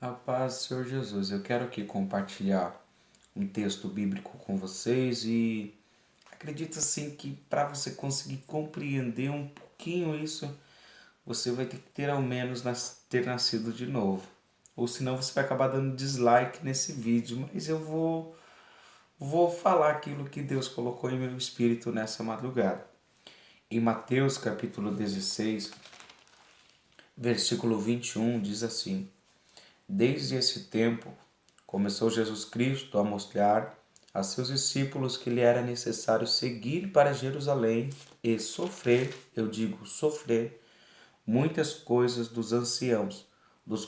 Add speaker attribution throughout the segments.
Speaker 1: A paz do Senhor Jesus. Eu quero aqui compartilhar um texto bíblico com vocês e acredito assim que para você conseguir compreender um pouquinho isso, você vai ter que ter ao menos ter nascido de novo. Ou senão você vai acabar dando dislike nesse vídeo, mas eu vou falar aquilo que Deus colocou em meu espírito nessa madrugada. Em Mateus capítulo 16, versículo 21 diz assim: Desde esse tempo, começou Jesus Cristo a mostrar a seus discípulos que lhe era necessário seguir para Jerusalém e sofrer, eu digo sofrer, muitas coisas dos anciãos, dos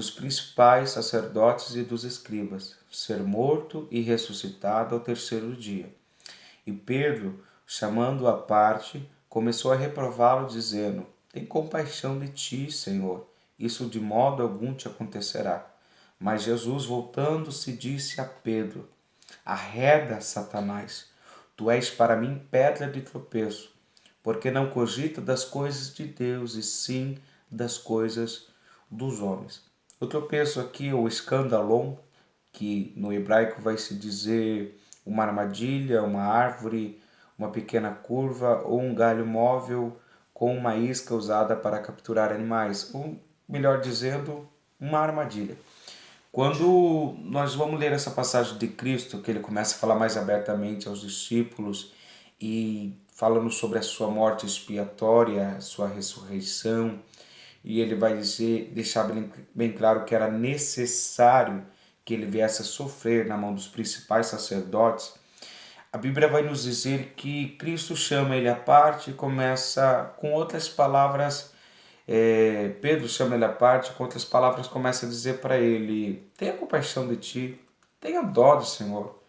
Speaker 1: principais sacerdotes e dos escribas, ser morto e ressuscitado ao terceiro dia. E Pedro, chamando-o à parte, começou a reprová-lo, dizendo: Tem compaixão de ti, Senhor, isso de modo algum te acontecerá. Mas Jesus, voltando-se, disse a Pedro: Arreda, Satanás, tu és para mim pedra de tropeço, porque não cogita das coisas de Deus, e sim das coisas dos homens. O tropeço aqui, o escandalon, que no hebraico vai se dizer uma armadilha, uma árvore, uma pequena curva ou um galho móvel com uma isca usada para capturar animais, ou melhor dizendo, uma armadilha. Quando nós vamos ler essa passagem de Cristo, que ele começa a falar mais abertamente aos discípulos e falando sobre a sua morte expiatória, a sua ressurreição, e ele vai deixar bem claro que era necessário que ele viesse a sofrer na mão dos principais sacerdotes. A Bíblia vai nos dizer que Cristo chama ele à parte e começa com outras palavras. Pedro chama ele à parte, com outras palavras começa a dizer para ele: tenha compaixão de ti, tenha dó do Senhor.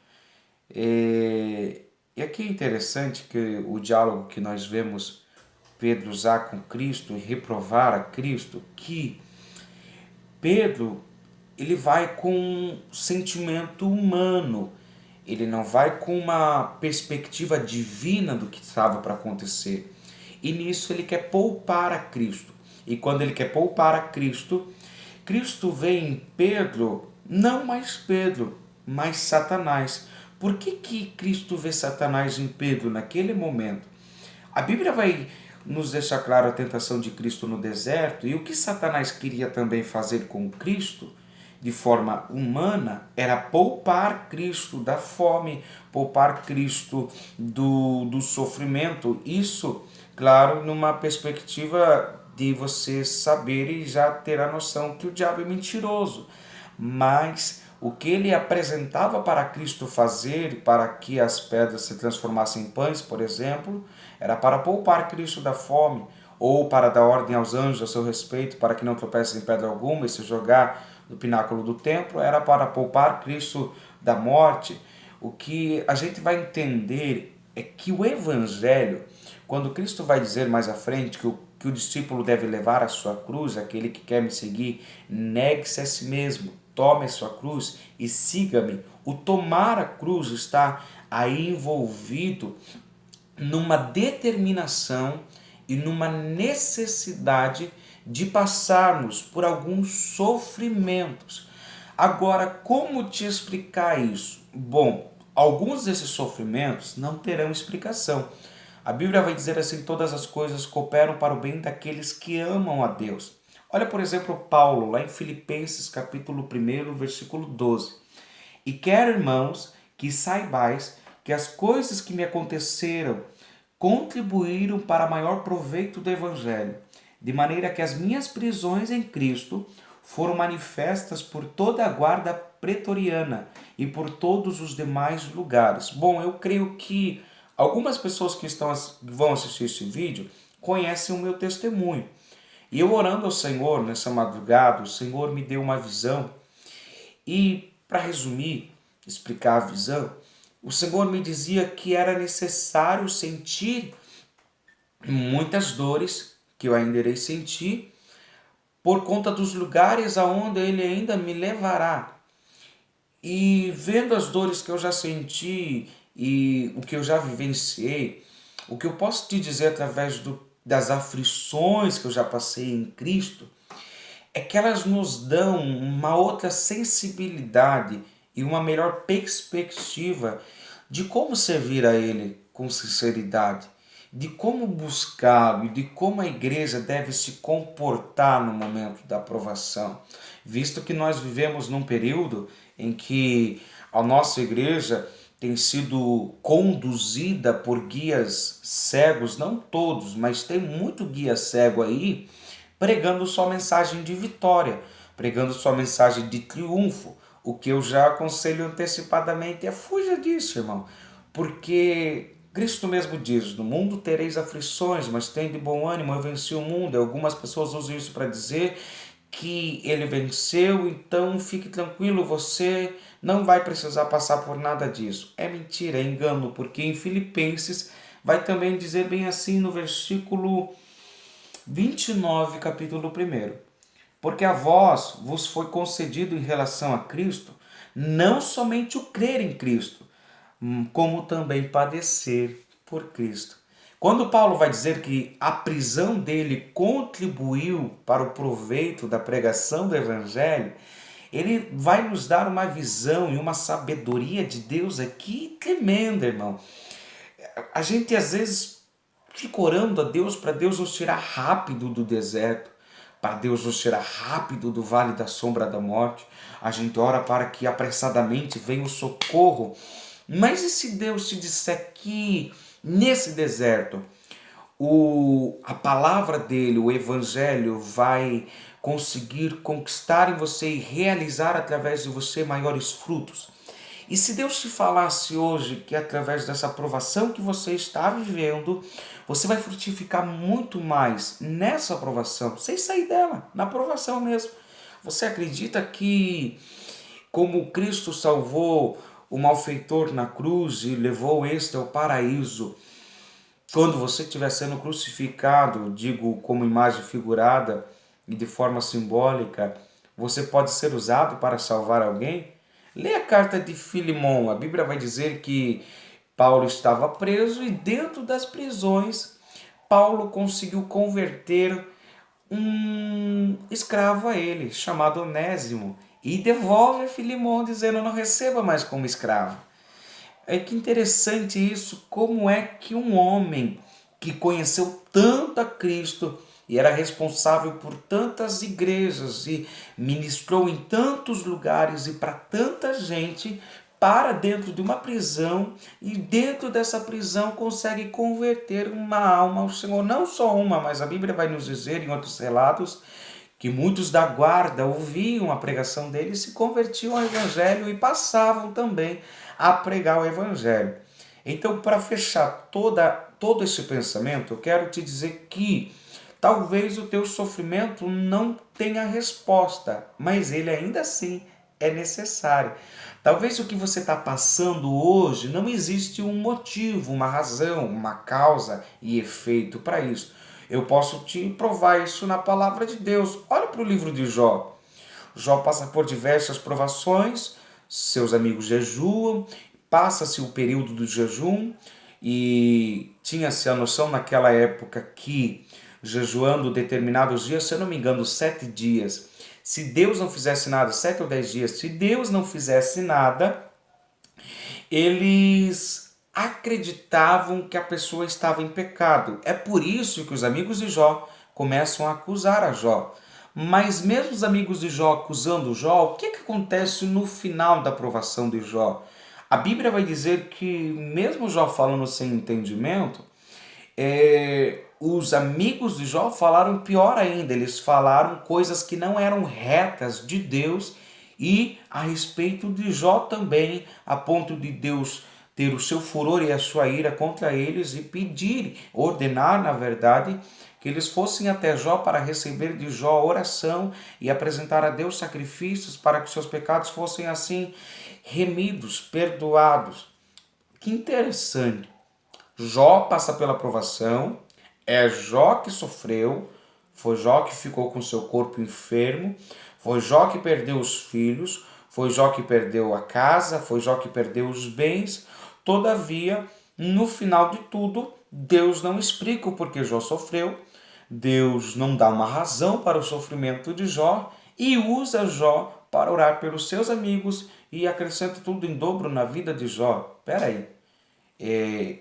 Speaker 1: E aqui é interessante que o diálogo que nós vemos Pedro usar com Cristo e reprovar a Cristo, que Pedro ele vai com um sentimento humano, ele não vai com uma perspectiva divina do que estava para acontecer. E nisso ele quer poupar a Cristo. E quando ele quer poupar a Cristo, Cristo vê em Pedro, não mais Pedro, mas Satanás. Por que Cristo vê Satanás em Pedro naquele momento? A Bíblia vai nos deixar claro a tentação de Cristo no deserto e o que Satanás queria também fazer com Cristo de forma humana era poupar Cristo da fome, poupar Cristo do sofrimento. Isso, claro, numa perspectiva de você saber e já ter a noção que o diabo é mentiroso. Mas o que ele apresentava para Cristo fazer, para que as pedras se transformassem em pães, por exemplo, era para poupar Cristo da fome, ou para dar ordem aos anjos a seu respeito, para que não tropecem em pedra alguma e se jogar no pináculo do templo, era para poupar Cristo da morte. O que a gente vai entender é que o Evangelho, quando Cristo vai dizer mais à frente que o discípulo deve levar a sua cruz, aquele que quer me seguir, negue-se a si mesmo, tome a sua cruz e siga-me. O tomar a cruz está aí envolvido numa determinação e numa necessidade de passarmos por alguns sofrimentos. Agora, como te explicar isso? Bom, alguns desses sofrimentos não terão explicação. A Bíblia vai dizer assim: todas as coisas cooperam para o bem daqueles que amam a Deus. Olha, por exemplo, Paulo, lá em Filipenses capítulo 1, versículo 12. E quero, irmãos, que saibais que as coisas que me aconteceram contribuíram para maior proveito do Evangelho, de maneira que as minhas prisões em Cristo foram manifestas por toda a guarda pretoriana e por todos os demais lugares. Bom, eu creio que algumas pessoas que vão assistir este vídeo conhecem o meu testemunho. E eu orando ao Senhor nessa madrugada, o Senhor me deu uma visão. E, para resumir, explicar a visão, o Senhor me dizia que era necessário sentir muitas dores, que eu ainda irei sentir, por conta dos lugares aonde Ele ainda me levará. E vendo as dores que eu já senti e o que eu já vivenciei, o que eu posso te dizer através das aflições que eu já passei em Cristo, é que elas nos dão uma outra sensibilidade e uma melhor perspectiva de como servir a Ele com sinceridade, de como buscá-lo e de como a igreja deve se comportar no momento da aprovação, visto que nós vivemos num período em que a nossa igreja tem sido conduzida por guias cegos, não todos, mas tem muito guia cego aí, pregando só mensagem de vitória, pregando só mensagem de triunfo. O que eu já aconselho antecipadamente é fuja disso, irmão, porque Cristo mesmo diz: no mundo tereis aflições, mas tem de bom ânimo, eu venci o mundo. Algumas pessoas usam isso para dizer que ele venceu, então fique tranquilo, você não vai precisar passar por nada disso. É mentira, é engano, porque em Filipenses vai também dizer bem assim no versículo 29, capítulo 1. Porque a vós vos foi concedido em relação a Cristo, não somente o crer em Cristo, como também padecer por Cristo. Quando Paulo vai dizer que a prisão dele contribuiu para o proveito da pregação do Evangelho, ele vai nos dar uma visão e uma sabedoria de Deus aqui tremenda, irmão. A gente às vezes fica orando a Deus para Deus nos tirar rápido do deserto, para Deus nos tirar rápido do vale da sombra da morte. A gente ora para que apressadamente venha o socorro. Mas e se Deus te disser que nesse deserto a palavra dele, o evangelho, vai conseguir conquistar em você e realizar através de você maiores frutos? E se Deus te falasse hoje que através dessa aprovação que você está vivendo, você vai frutificar muito mais nessa aprovação, sem sair dela, na aprovação mesmo. Você acredita que, como Cristo salvou o malfeitor na cruz e levou este ao paraíso, quando você estiver sendo crucificado, digo como imagem figurada e de forma simbólica, você pode ser usado para salvar alguém? Lê a carta de Filemão, a Bíblia vai dizer que Paulo estava preso e dentro das prisões, Paulo conseguiu converter um escravo a ele, chamado Onésimo, e devolve a Filemão dizendo: não receba mais como escravo. É que interessante isso, como é que um homem que conheceu tanto a Cristo e era responsável por tantas igrejas e ministrou em tantos lugares e para tanta gente, para dentro de uma prisão e dentro dessa prisão consegue converter uma alma ao Senhor. Não só uma, mas a Bíblia vai nos dizer em outros relatos que muitos da guarda ouviam a pregação dele e se convertiam ao Evangelho e passavam também a pregar o Evangelho. Então, para fechar todo esse pensamento, eu quero te dizer que talvez o teu sofrimento não tenha resposta, mas ele ainda assim é necessário. Talvez o que você está passando hoje não existe um motivo, uma razão, uma causa e efeito para isso. Eu posso te provar isso na palavra de Deus. Olha para o livro de Jó. Jó passa por diversas provações, seus amigos jejuam, passa-se o período do jejum e tinha-se a noção naquela época que jejuando determinados dias, se eu não me engano, 7 dias, se Deus não fizesse nada, 7 ou 10 dias, se Deus não fizesse nada, eles acreditavam que a pessoa estava em pecado. É por isso que os amigos de Jó começam a acusar a Jó. Mas mesmo os amigos de Jó acusando Jó, o que acontece no final da aprovação de Jó? A Bíblia vai dizer que mesmo Jó falando sem entendimento, os amigos de Jó falaram pior ainda, eles falaram coisas que não eram retas de Deus e a respeito de Jó também, a ponto de Deus ter o seu furor e a sua ira contra eles e pedir, ordenar, na verdade, que eles fossem até Jó para receber de Jó oração e apresentar a Deus sacrifícios para que seus pecados fossem assim remidos, perdoados. Que interessante. Jó passa pela provação, é Jó que sofreu, foi Jó que ficou com seu corpo enfermo, foi Jó que perdeu os filhos, foi Jó que perdeu a casa, foi Jó que perdeu os bens. Todavia, no final de tudo, Deus não explica o porquê Jó sofreu, Deus não dá uma razão para o sofrimento de Jó e usa Jó para orar pelos seus amigos e acrescenta tudo em dobro na vida de Jó. Espera aí,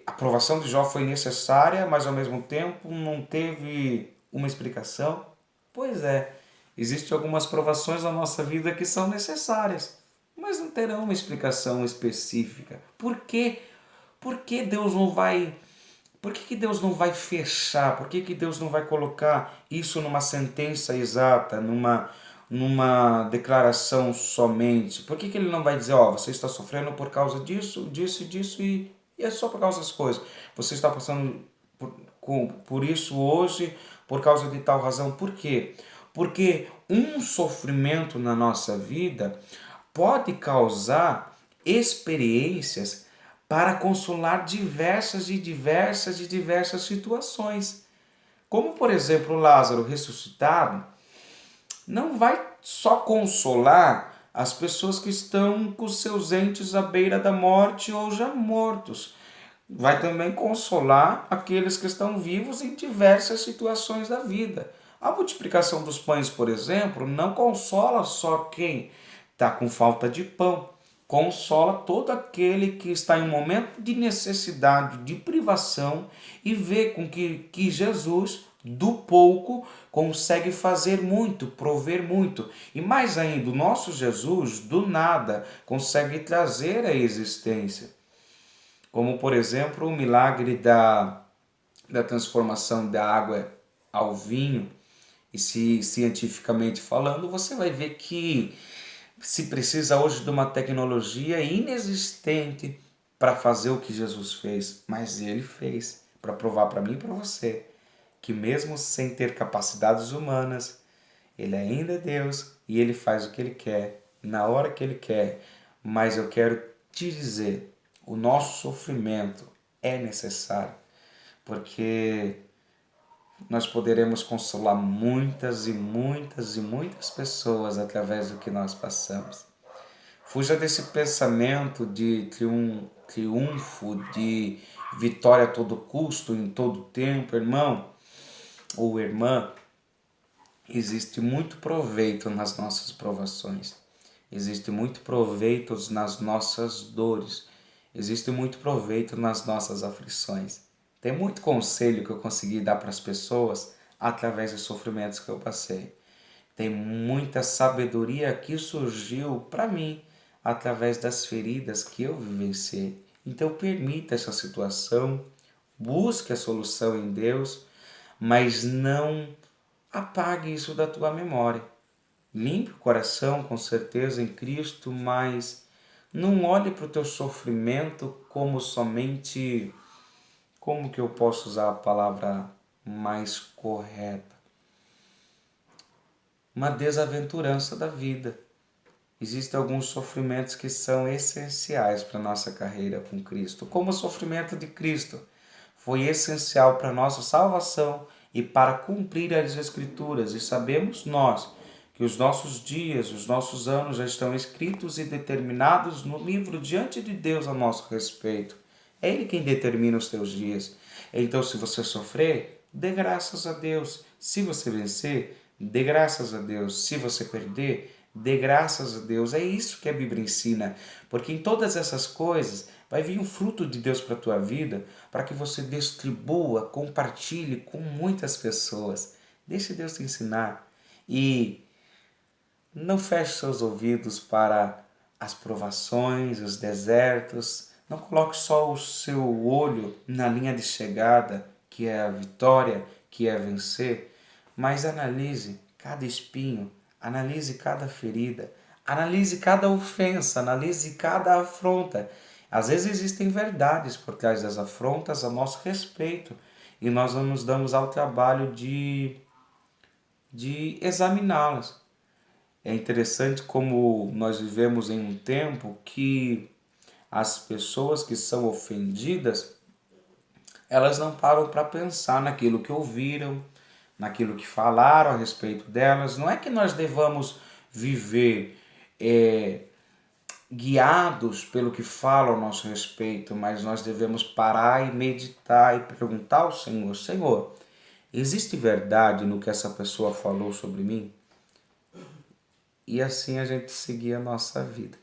Speaker 1: a aprovação de Jó foi necessária, mas ao mesmo tempo não teve uma explicação? Pois é, existem algumas provações na nossa vida que são necessárias, mas não terão uma explicação específica. Por quê? Por que Deus não vai que Deus não vai fechar? Por que Deus não vai colocar isso numa sentença exata, numa declaração somente? Por que Ele não vai dizer, ó, você está sofrendo por causa disso, disso e disso e é só por causa das coisas. Você está passando por isso hoje por causa de tal razão. Por quê? Porque um sofrimento na nossa vida pode causar experiências para consolar diversas situações. Como, por exemplo, Lázaro ressuscitado, não vai só consolar as pessoas que estão com seus entes à beira da morte ou já mortos. Vai também consolar aqueles que estão vivos em diversas situações da vida. A multiplicação dos pães, por exemplo, não consola só quem está com falta de pão, consola todo aquele que está em um momento de necessidade, de privação e vê com que Jesus, do pouco, consegue fazer muito, prover muito. E mais ainda, o nosso Jesus, do nada, consegue trazer a existência. Como, por exemplo, o milagre da transformação da água ao vinho. E se cientificamente falando, você vai ver que se precisa hoje de uma tecnologia inexistente para fazer o que Jesus fez, mas ele fez para provar para mim e para você que mesmo sem ter capacidades humanas, ele ainda é Deus e ele faz o que ele quer, na hora que ele quer. Mas eu quero te dizer, o nosso sofrimento é necessário, porque nós poderemos consolar muitas pessoas através do que nós passamos. Fuja desse pensamento de triunfo, de vitória a todo custo, em todo tempo, irmão ou irmã. Existe muito proveito nas nossas provações. Existe muito proveito nas nossas dores. Existe muito proveito nas nossas aflições. Tem muito conselho que eu consegui dar para as pessoas através dos sofrimentos que eu passei. Tem muita sabedoria que surgiu para mim através das feridas que eu vivenciei. Então permita essa situação, busque a solução em Deus, mas não apague isso da tua memória. Limpe o coração com certeza em Cristo, mas não olhe para o teu sofrimento como somente, como que eu posso usar a palavra mais correta? Uma desaventurança da vida. Existem alguns sofrimentos que são essenciais para a nossa carreira com Cristo, como o sofrimento de Cristo. Foi essencial para a nossa salvação e para cumprir as Escrituras. E sabemos nós que os nossos dias, os nossos anos já estão escritos e determinados no livro diante de Deus a nosso respeito. É Ele quem determina os teus dias. Então, se você sofrer, dê graças a Deus. Se você vencer, dê graças a Deus. Se você perder, dê graças a Deus. É isso que a Bíblia ensina. Porque em todas essas coisas vai vir um fruto de Deus para a tua vida, para que você distribua, compartilhe com muitas pessoas. Deixe Deus te ensinar. E não feche seus ouvidos para as provações, os desertos. Não coloque só o seu olho na linha de chegada, que é a vitória, que é vencer, mas analise cada espinho, analise cada ferida, analise cada ofensa, analise cada afronta. Às vezes existem verdades por trás das afrontas a nosso respeito e nós não nos damos ao trabalho de examiná-las. É interessante como nós vivemos em um tempo que as pessoas que são ofendidas, elas não param para pensar naquilo que ouviram, naquilo que falaram a respeito delas. Não é que nós devamos viver guiados pelo que falam a nosso respeito, mas nós devemos parar e meditar e perguntar ao Senhor, Senhor, Existe verdade no que essa pessoa falou sobre mim? E assim a gente seguir a nossa vida.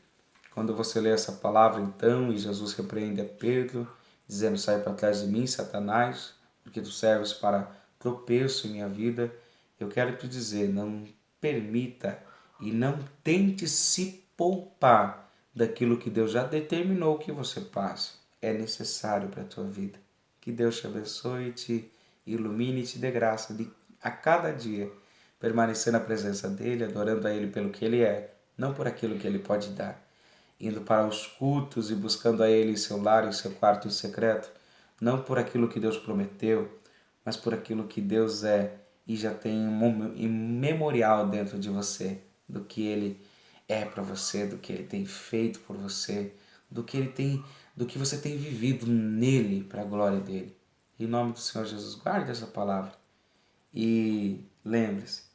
Speaker 1: Quando você lê essa palavra, então, e Jesus repreende a Pedro, dizendo: sai para trás de mim, Satanás, porque tu serves para tropeço em minha vida. Eu quero te dizer, não permita e não tente se poupar daquilo que Deus já determinou que você passe. É necessário para a tua vida. Que Deus te abençoe, te ilumine e te dê graça de a cada dia permanecer na presença dele, adorando a ele pelo que ele é, não por aquilo que ele pode dar. Indo para os cultos e buscando a ele em seu lar, em seu quarto em secreto, não por aquilo que Deus prometeu, mas por aquilo que Deus é e já tem um memorial dentro de você do que ele é para você, do que ele tem feito por você, do que você tem vivido nele para a glória dele. Em nome do Senhor Jesus, guarde essa palavra e lembre-se,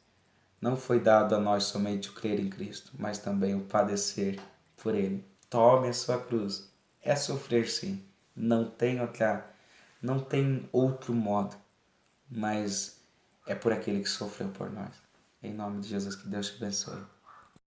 Speaker 1: não foi dado a nós somente o crer em Cristo, mas também o padecer por Ele. Tome a sua cruz. É sofrer, sim. Não tem outro modo, mas é por aquele que sofreu por nós. Em nome de Jesus, que Deus te abençoe.